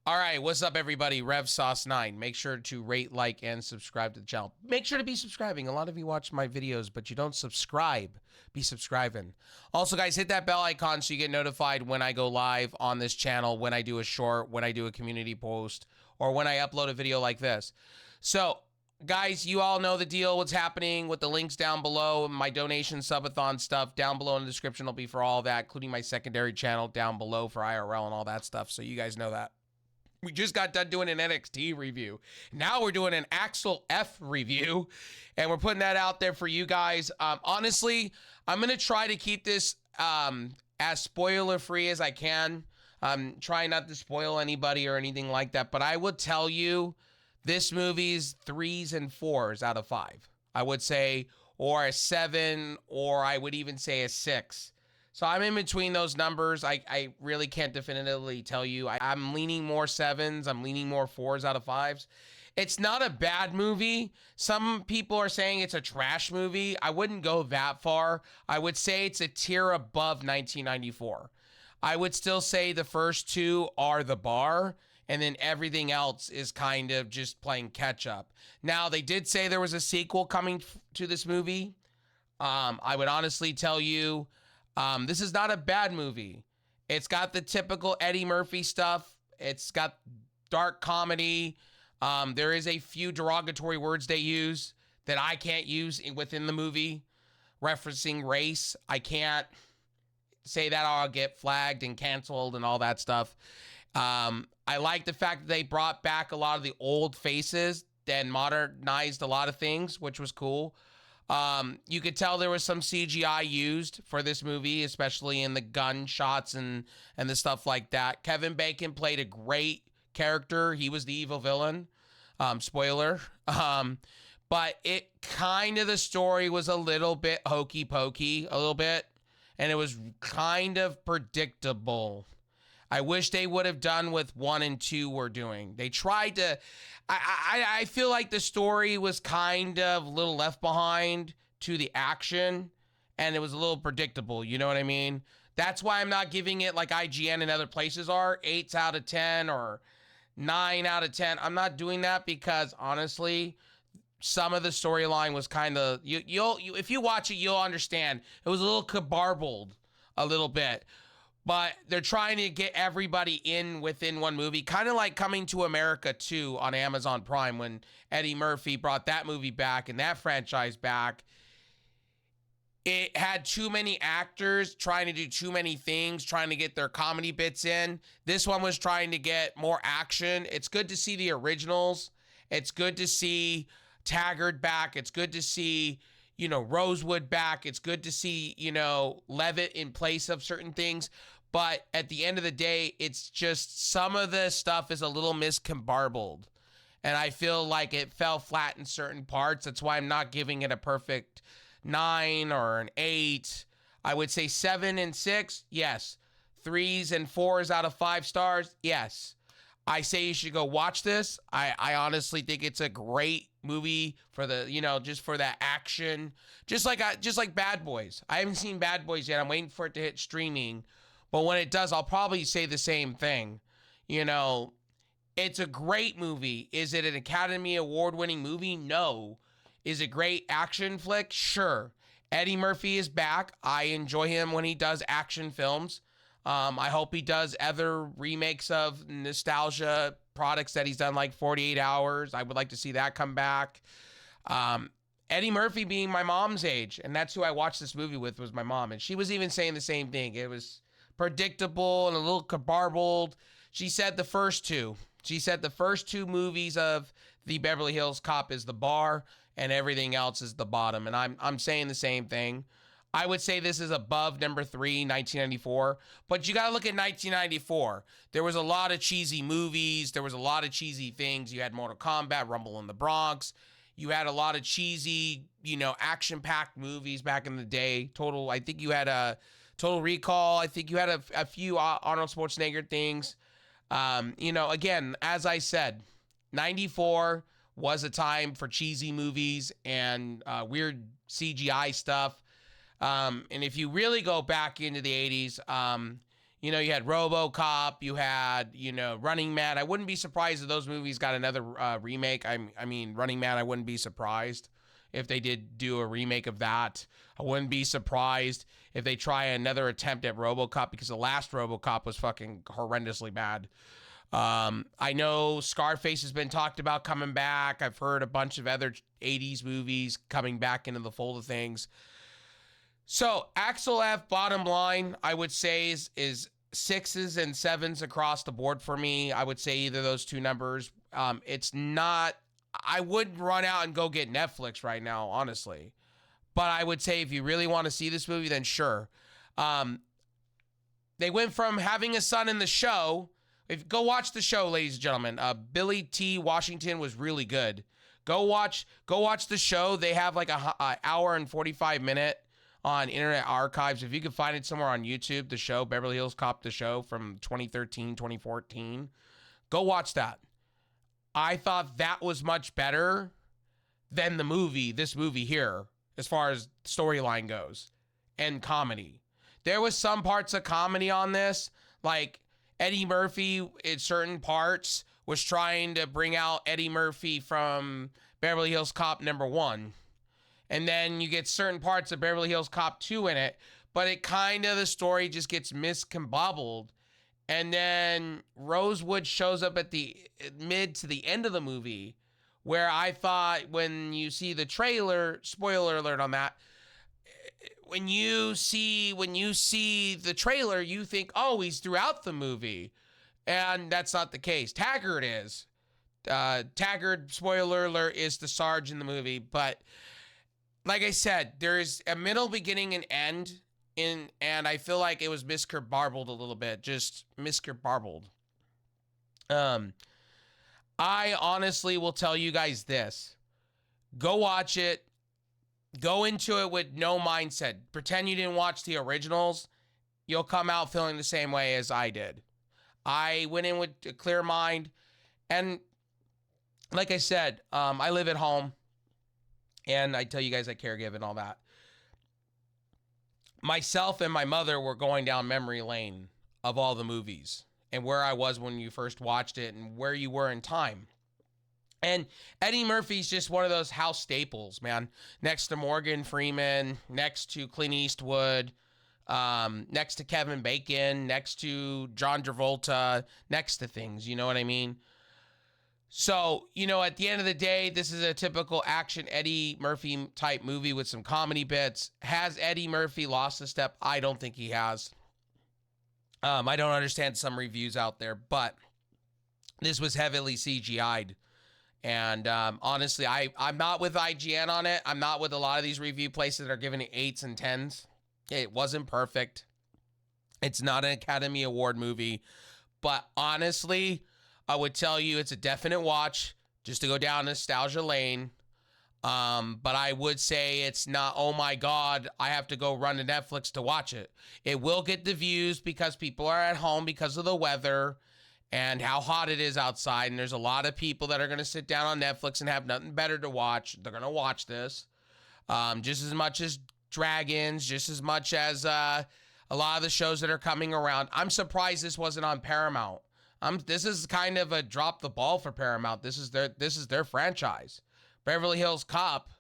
All right, what's up, everybody? Rev Sauce 9. Make sure to rate, like, and subscribe to the channel. Make sure to be subscribing. A lot of you watch my videos, but you don't subscribe. Be subscribing. Also, guys, hit that bell icon so you get notified when I go live on this channel, when I do a short, when I do a community post, or when I upload a video like this. So, guys, you all know the deal, what's happening with the links down below. My donation subathon stuff down below in the description will be for all of that, including my secondary channel down below for IRL and all that stuff, so you guys know that. We just got done doing an NXT review. Now we're doing an Axel F review, and we're putting that out there for you guys. Honestly, I'm going to try to keep this as spoiler-free as I can. Try not to spoil anybody or anything like that, but I would tell you this movie's 3s and 4s out of 5. I would say, or a 7, or I would even say a 6. So I'm in between those numbers. I really can't definitively tell you. I'm leaning more 7s. I'm leaning more 4s out of 5s. It's not a bad movie. Some people are saying it's a trash movie. I wouldn't go that far. I would say it's a tier above 1994. I would still say the first two are the bar, and then everything else is kind of just playing catch up. Now, they did say there was a sequel coming to this movie. I would honestly tell you, this is not a bad movie. It's got the typical Eddie Murphy stuff. It's got dark comedy. There is a few derogatory words they use that I can't use within the movie, referencing race. I can't say that or I'll get flagged and canceled and all that stuff. I like the fact that they brought back a lot of the old faces and modernized a lot of things, which was cool. You could tell there was some CGI used for this movie, especially in the gunshots and the stuff like that. Kevin Bacon played a great character. He was the evil villain. Spoiler. But it kind of, the story was a little bit hokey pokey, a little bit, and it was kind of predictable. I wish they would have done with 1 and 2 were doing. They tried to, I feel like the story was kind of a little left behind to the action, and it was a little predictable, you know what I mean? That's why I'm not giving it like IGN and other places are, 8s out of 10 or 9 out of 10. I'm not doing that because honestly, some of the storyline was kind of, if you watch it, you'll understand. It was a little cabarbled a little bit. But they're trying to get everybody in within one movie, kind of like Coming to America 2 on Amazon Prime when Eddie Murphy brought that movie back and that franchise back. It had too many actors trying to do too many things, trying to get their comedy bits in. This one was trying to get more action. It's good to see the originals. It's good to see Taggart back. It's good to see, you know, Rosewood back. It's good to see, you know, Levitt in place of certain things. But at the end of the day, it's just some of the stuff is a little miscombarbled. And I feel like it fell flat in certain parts. That's why I'm not giving it a perfect 9 or an 8. I would say 7 and 6, yes. 3s and 4s out of 5 stars, yes. I say you should go watch this. I honestly think it's a great movie for the, you know, just for that action. Just like Bad Boys. I haven't seen Bad Boys yet. I'm waiting for it to hit streaming. But when it does, I'll probably say the same thing. You know, it's a great movie. Is it an Academy Award-winning movie? No. Is it a great action flick? Sure. Eddie Murphy is back. I enjoy him when he does action films. I hope he does other remakes of nostalgia products that he's done, like 48 Hours. I would like to see that come back. Eddie Murphy being my mom's age, and that's who I watched this movie with, was my mom. And she was even saying the same thing. It was predictable and a little cabarbled. She said the first two. She said the first 2 movies of the Beverly Hills Cop is the bar, and everything else is the bottom. And I'm saying the same thing. I would say this is above number 3, 1994. But you got to look at 1994. There was a lot of cheesy movies. There was a lot of cheesy things. You had Mortal Kombat, Rumble in the Bronx. You had a lot of cheesy, you know, action-packed movies back in the day. I think you had a Total Recall. I think you had a few Arnold Schwarzenegger things. You know, again, as I said, 94 was a time for cheesy movies and weird CGI stuff. And if you really go back into the 80s, You know, you had RoboCop, you had, you know, Running Man. I wouldn't be surprised if those movies got another remake. I mean, Running Man, I wouldn't be surprised if they did do a remake of that. I wouldn't be surprised if they try another attempt at RoboCop, because the last RoboCop was fucking horrendously bad. I know Scarface has been talked about coming back. I've heard a bunch of other 80s movies coming back into the fold of things. So Axel F, bottom line, I would say is 6s and 7s across the board for me. I would say either of those two numbers. It's not, I wouldn't run out and go get Netflix right now, honestly. But I would say if you really want to see this movie, then sure. They went from having a son in the show. Go watch the show, ladies and gentlemen. Billy T. Washington was really good. Go watch the show. They have like a hour and 45-minute on Internet Archives. If you can find it somewhere on YouTube, the show, Beverly Hills Cop, the show from 2013, 2014. Go watch that. I thought that was much better than this movie here, as far as storyline goes and comedy. There was some parts of comedy on this, like Eddie Murphy in certain parts was trying to bring out Eddie Murphy from Beverly Hills Cop #1. And then you get certain parts of Beverly Hills Cop 2 in it, but it kind of, the story just gets miscombobbled. And then Rosewood shows up at the mid to the end of the movie, where I thought when you see the trailer, spoiler alert on that, when you see the trailer, you think, oh, he's throughout the movie. And that's not the case. Taggart is. Taggart, spoiler alert, is the Sarge in the movie. But like I said, there is a middle, beginning, and end. And I feel like it was miscarbarbled a little bit. Just miscarbarbled. I honestly will tell you guys this. Go watch it. Go into it with no mindset. Pretend you didn't watch the originals. You'll come out feeling the same way as I did. I went in with a clear mind. And like I said, I live at home. And I tell you guys I caregive and all that. Myself and my mother were going down memory lane of all the movies and where I was when you first watched it and where you were in time. And Eddie Murphy's just one of those house staples, man. Next to Morgan Freeman, next to Clint Eastwood, next to Kevin Bacon, next to John Travolta, next to things, you know what I mean? So, you know, at the end of the day, this is a typical action Eddie Murphy type movie with some comedy bits. Has Eddie Murphy lost a step? I don't think he has. I don't understand some reviews out there, but this was heavily CGI'd. And honestly, I'm not with IGN on it. I'm not with a lot of these review places that are giving it 8s and 10s. It wasn't perfect. It's not an Academy Award movie. But honestly, I would tell you it's a definite watch just to go down nostalgia lane. But I would say it's not, oh my God, I have to go run to Netflix to watch it. It will get the views because people are at home because of the weather and how hot it is outside. And there's a lot of people that are going to sit down on Netflix and have nothing better to watch. They're going to watch this. Just as much as Dragons, just as much as a lot of the shows that are coming around. I'm surprised this wasn't on Paramount. This is kind of a drop the ball for Paramount. This is their franchise. Beverly Hills Cop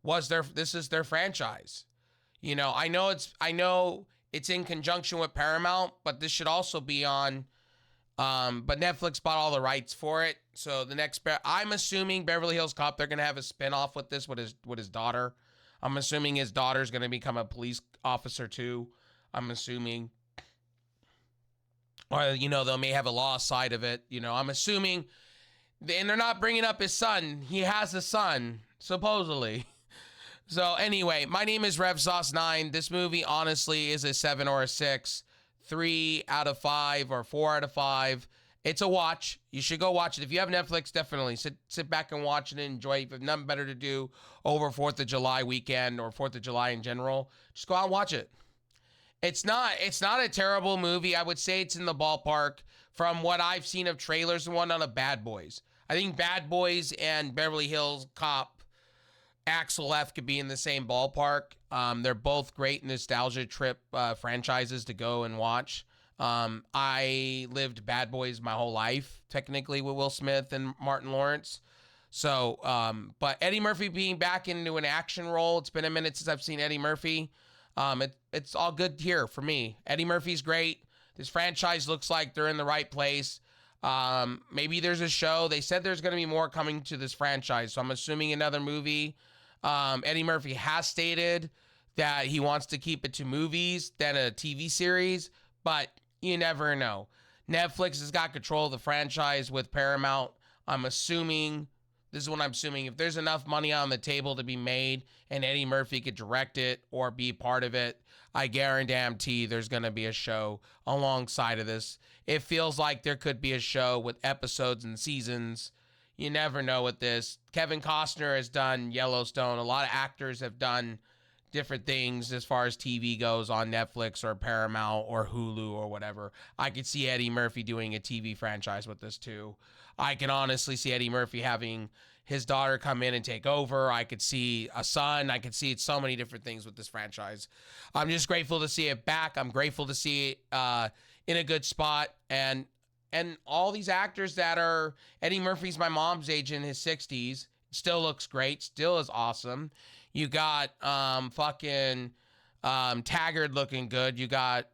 this is their franchise. You know, I know it's in conjunction with Paramount, but this should also be on. But Netflix bought all the rights for it. So I'm assuming Beverly Hills Cop, they're gonna have a spinoff with this with his daughter. I'm assuming his daughter's gonna become a police officer too. I'm assuming. Or, you know, they may have a law side of it. You know, I'm assuming. And they're not bringing up his son. He has a son, supposedly. So anyway, my name is RevSauce9. This movie, honestly, is a 7 or a 6. 3 out of 5 or 4 out of 5. It's a watch. You should go watch it. If you have Netflix, definitely sit back and watch it and enjoy it. If you have nothing better to do over 4th of July weekend or 4th of July in general, just go out and watch it. It's not a terrible movie. I would say it's in the ballpark from what I've seen of trailers and whatnot of Bad Boys. I think Bad Boys and Beverly Hills Cop, Axel F could be in the same ballpark. They're both great nostalgia trip franchises to go and watch. I lived Bad Boys my whole life, technically, with Will Smith and Martin Lawrence. So, but Eddie Murphy being back into an action role, it's been a minute since I've seen Eddie Murphy. It's all good here for me. Eddie Murphy's great. This franchise looks like they're in the right place. Maybe there's a show. They said there's going to be more coming to this franchise, so I'm assuming another movie. Eddie Murphy has stated that he wants to keep it to movies than a TV series, but you never know. Netflix has got control of the franchise with Paramount. I'm assuming, this is what I'm assuming, if there's enough money on the table to be made and Eddie Murphy could direct it or be part of it, I guarantee there's going to be a show alongside of this. It feels like there could be a show with episodes and seasons. You never know with this. Kevin Costner has done Yellowstone. A lot of actors have done different things as far as TV goes on Netflix or Paramount or Hulu or whatever. I could see Eddie Murphy doing a TV franchise with this too. I can honestly see Eddie Murphy having his daughter come in and take over. I could see a son. I could see so many different things with this franchise. I'm just grateful to see it back. I'm grateful to see it in a good spot. And all these actors that are, Eddie Murphy's my mom's age, in his 60s. Still looks great. Still is awesome. You got Taggart looking good. You got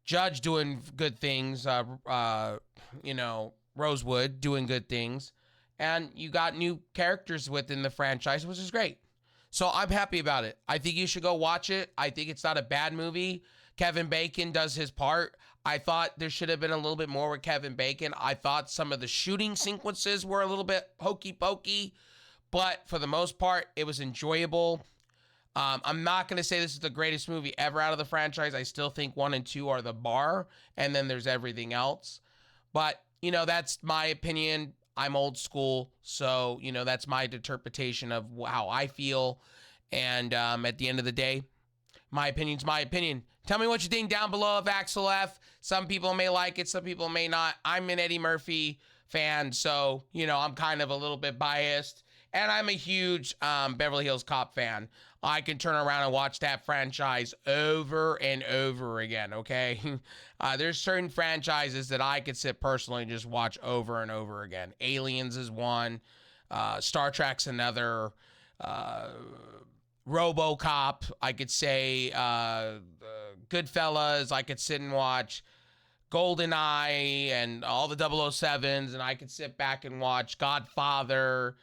Judge doing good things. Rosewood doing good things. And you got new characters within the franchise, which is great. So I'm happy about it. I think you should go watch it. I think it's not a bad movie. Kevin Bacon does his part. I thought there should have been a little bit more with Kevin Bacon. I thought some of the shooting sequences were a little bit hokey pokey, but for the most part, it was enjoyable. I'm not going to say this is the greatest movie ever out of the franchise. I still think 1 and 2 are the bar, and then there's everything else. But, that's my opinion. I'm old school, so, that's my interpretation of how I feel. And at the end of the day, my opinion's my opinion. Tell me what you think down below of Axel F. Some people may like it, some people may not. I'm an Eddie Murphy fan, so, I'm kind of a little bit biased. And I'm a huge Beverly Hills Cop fan. I can turn around and watch that franchise over and over again, okay? There's certain franchises that I could sit personally and just watch over and over again. Aliens is one. Star Trek's another. RoboCop, I could say. Goodfellas, I could sit and watch. GoldenEye and all the 007s, and I could sit back and watch Godfather.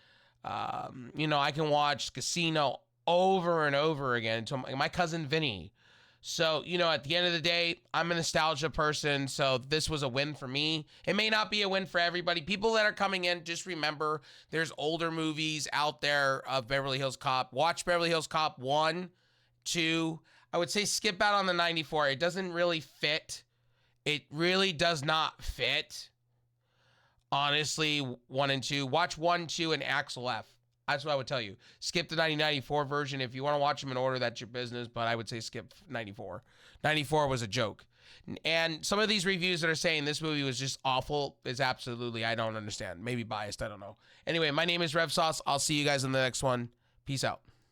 I can watch Casino over and over again until my cousin Vinny. So, at the end of the day, I'm a nostalgia person, so this was a win for me. It may not be a win for everybody. People that are coming in, just remember there's older movies out there of Beverly Hills Cop. Watch Beverly Hills Cop 1, 2. I would say skip out on the 94. It doesn't really fit. It really does not fit. Honestly, 1 and 2. Watch 1, 2, and Axel F. That's what I would tell you. Skip the 1994 version. If you want to watch them in order, that's your business, but I would say skip 94. 94 was a joke. And some of these reviews that are saying this movie was just awful is absolutely, I don't understand. Maybe biased, I don't know. Anyway, my name is Rev Sauce. I'll see you guys in the next one. Peace out.